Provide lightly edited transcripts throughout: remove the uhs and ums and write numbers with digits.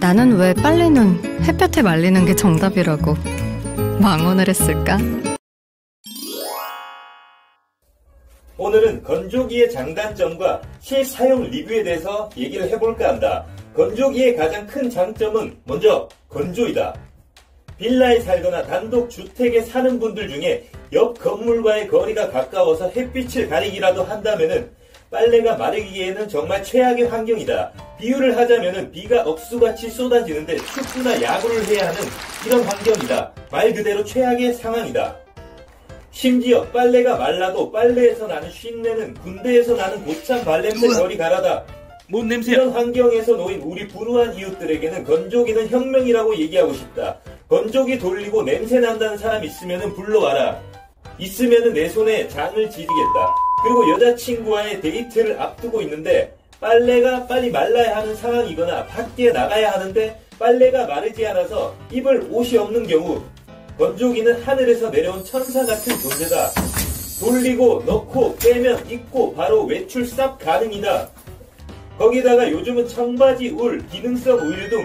나는 왜 빨래는 햇볕에 말리는 게 정답이라고 망언을 했을까? 오늘은 건조기의 장단점과 실사용 리뷰에 대해서 얘기를 해볼까 한다. 건조기의 가장 큰 장점은 먼저 건조이다. 빌라에 살거나 단독 주택에 사는 분들 중에 옆 건물과의 거리가 가까워서 햇빛을 가리기라도 한다면은 빨래가 마르기에는 정말 최악의 환경이다. 비유를 하자면은 비가 억수같이 쏟아지는데 축구나 야구를 해야 하는 이런 환경이다. 말 그대로 최악의 상황이다. 심지어 빨래가 말라도 빨래에서 나는 쉰내는 군대에서 나는 고참 발냄새 저리 가라다. 뭔 냄새야? 이런 환경에서 놓인 우리 불우한 이웃들에게는 건조기는 혁명이라고 얘기하고 싶다. 건조기 돌리고 냄새 난다는 사람 있으면은 불러와라. 있으면은 내 손에 장을 지르겠다. 그리고 여자친구와의 데이트를 앞두고 있는데 빨래가 빨리 말라야 하는 상황이거나 밖에 나가야 하는데 빨래가 마르지 않아서 입을 옷이 없는 경우 건조기는 하늘에서 내려온 천사 같은 존재다. 돌리고 넣고 빼면 입고 바로 외출 쌉 가능이다. 거기다가 요즘은 청바지 울, 기능성 우유 등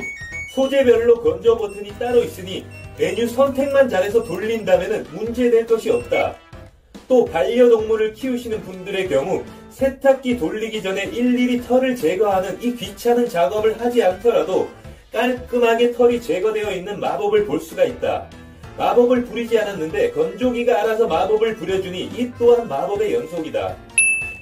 소재별로 건조 버튼이 따로 있으니 메뉴 선택만 잘해서 돌린다면 문제될 것이 없다. 또 반려동물을 키우시는 분들의 경우 세탁기 돌리기 전에 일일이 털을 제거하는 이 귀찮은 작업을 하지 않더라도 깔끔하게 털이 제거되어 있는 마법을 볼 수가 있다. 마법을 부리지 않았는데 건조기가 알아서 마법을 부려주니 이 또한 마법의 연속이다.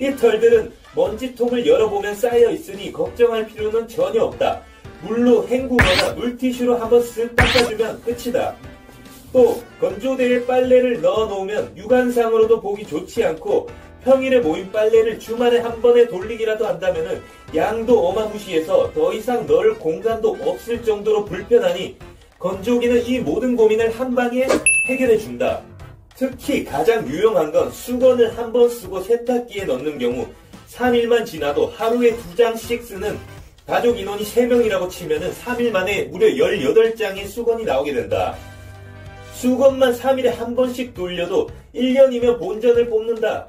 이 털들은 먼지통을 열어보면 쌓여 있으니 걱정할 필요는 전혀 없다. 물로 헹구거나 물티슈로 한번 쓱 닦아주면 끝이다. 또 건조대에 빨래를 넣어놓으면 육안상으로도 보기 좋지 않고 평일에 모인 빨래를 주말에 한 번에 돌리기라도 한다면 양도 어마무시해서 더 이상 넣을 공간도 없을 정도로 불편하니 건조기는 이 모든 고민을 한 방에 해결해준다. 특히 가장 유용한 건 수건을 한 번 쓰고 세탁기에 넣는 경우 3일만 지나도 하루에 2장씩 쓰는 가족 인원이 3명이라고 치면은 3일 만에 무려 18장의 수건이 나오게 된다. 수건만 3일에 한 번씩 돌려도 1년이면 본전을 뽑는다.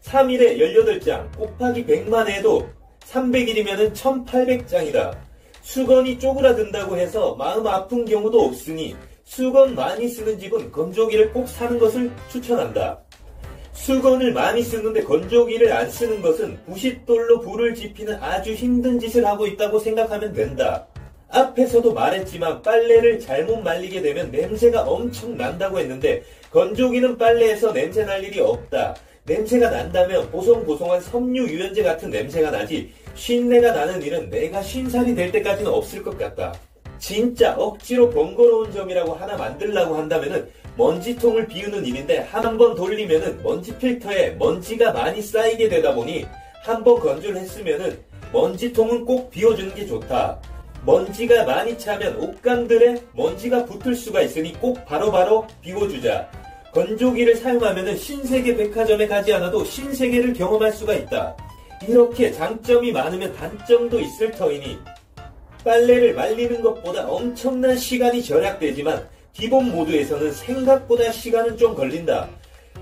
3일에 18장 곱하기 100만 해도 300일이면 1800장이다. 수건이 쪼그라든다고 해서 마음 아픈 경우도 없으니 수건 많이 쓰는 집은 건조기를 꼭 사는 것을 추천한다. 수건을 많이 쓰는데 건조기를 안 쓰는 것은 부싯돌로 불을 지피는 아주 힘든 짓을 하고 있다고 생각하면 된다. 앞에서도 말했지만 빨래를 잘못 말리게 되면 냄새가 엄청 난다고 했는데 건조기는 빨래에서 냄새 날 일이 없다. 냄새가 난다면 보송보송한 섬유 유연제 같은 냄새가 나지 쉰내가 나는 일은 내가 50살이 될 때까지는 없을 것 같다. 진짜 억지로 번거로운 점이라고 하나 만들려고 한다면은 먼지통을 비우는 일인데 한 번 돌리면은 먼지 필터에 먼지가 많이 쌓이게 되다 보니 한 번 건조를 했으면은 먼지통은 꼭 비워주는 게 좋다. 먼지가 많이 차면 옷감들에 먼지가 붙을 수가 있으니 꼭 바로바로 비워주자. 건조기를 사용하면은 신세계 백화점에 가지 않아도 신세계를 경험할 수가 있다. 이렇게 장점이 많으면 단점도 있을 터이니 빨래를 말리는 것보다 엄청난 시간이 절약되지만 기본 모드에서는 생각보다 시간은 좀 걸린다.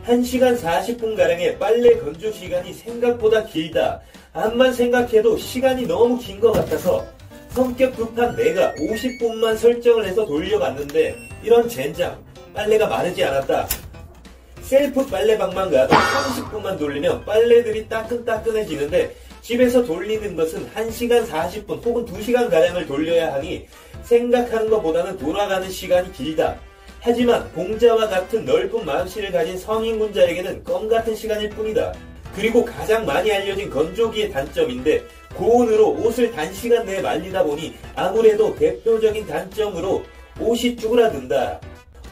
1시간 40분가량의 빨래 건조 시간이 생각보다 길다. 암만 생각해도 시간이 너무 긴 것 같아서 성격 급한 내가 50분만 설정을 해서 돌려봤는데 이런 젠장, 빨래가 마르지 않았다. 셀프 빨래방만 가도 30분만 돌리면 빨래들이 따끈따끈해지는데 집에서 돌리는 것은 1시간 40분 혹은 2시간가량을 돌려야 하니 생각하는 것보다는 돌아가는 시간이 길다. 하지만 공자와 같은 넓은 마음씨를 가진 성인군자에게는 껌 같은 시간일 뿐이다. 그리고 가장 많이 알려진 건조기의 단점인데 고온으로 옷을 단시간 내에 말리다 보니 아무래도 대표적인 단점으로 옷이 쭈그라든다.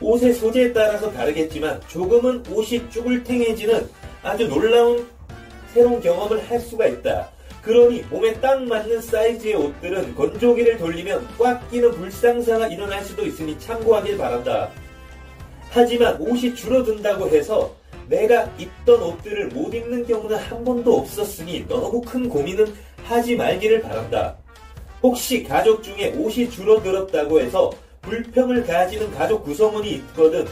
옷의 소재에 따라서 다르겠지만 조금은 옷이 쭈글탱해지는 아주 놀라운 새로운 경험을 할 수가 있다. 그러니 몸에 딱 맞는 사이즈의 옷들은 건조기를 돌리면 꽉 끼는 불상사가 일어날 수도 있으니 참고하길 바란다. 하지만 옷이 줄어든다고 해서 내가 입던 옷들을 못 입는 경우는 한 번도 없었으니 너무 큰 고민은 하지 말기를 바란다. 혹시 가족 중에 옷이 줄어들었다고 해서 불평을 가지는 가족 구성원이 있거든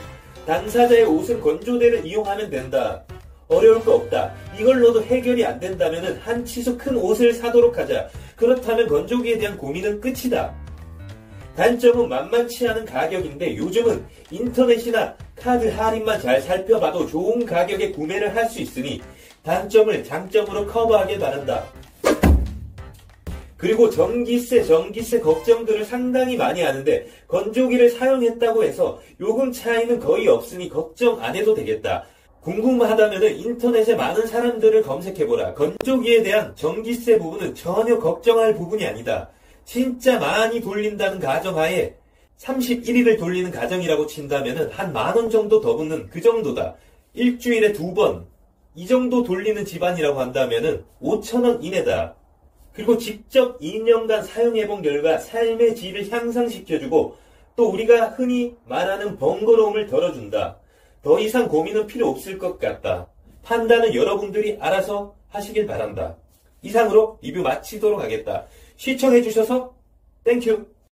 당사자의 옷은 건조대를 이용하면 된다. 어려울 거 없다. 이걸로도 해결이 안 된다면 한 치수 큰 옷을 사도록 하자. 그렇다면 건조기에 대한 고민은 끝이다. 단점은 만만치 않은 가격인데 요즘은 인터넷이나 카드 할인만 잘 살펴봐도 좋은 가격에 구매를 할 수 있으니 단점을 장점으로 커버하길 바란다. 그리고 전기세 걱정들을 상당히 많이 하는데 건조기를 사용했다고 해서 요금 차이는 거의 없으니 걱정 안 해도 되겠다. 궁금하다면 인터넷에 많은 사람들을 검색해보라. 건조기에 대한 전기세 부분은 전혀 걱정할 부분이 아니다. 진짜 많이 돌린다는 가정하에 31일을 돌리는 가정이라고 친다면 한 만원 정도 더 붙는 그 정도다. 일주일에 2번 이 정도 돌리는 집안이라고 한다면 5,000원 이내다. 그리고 직접 2년간 사용해본 결과 삶의 질을 향상시켜주고 또 우리가 흔히 말하는 번거로움을 덜어준다. 더 이상 고민은 필요 없을 것 같다. 판단은 여러분들이 알아서 하시길 바란다. 이상으로 리뷰 마치도록 하겠다. 시청해주셔서 땡큐.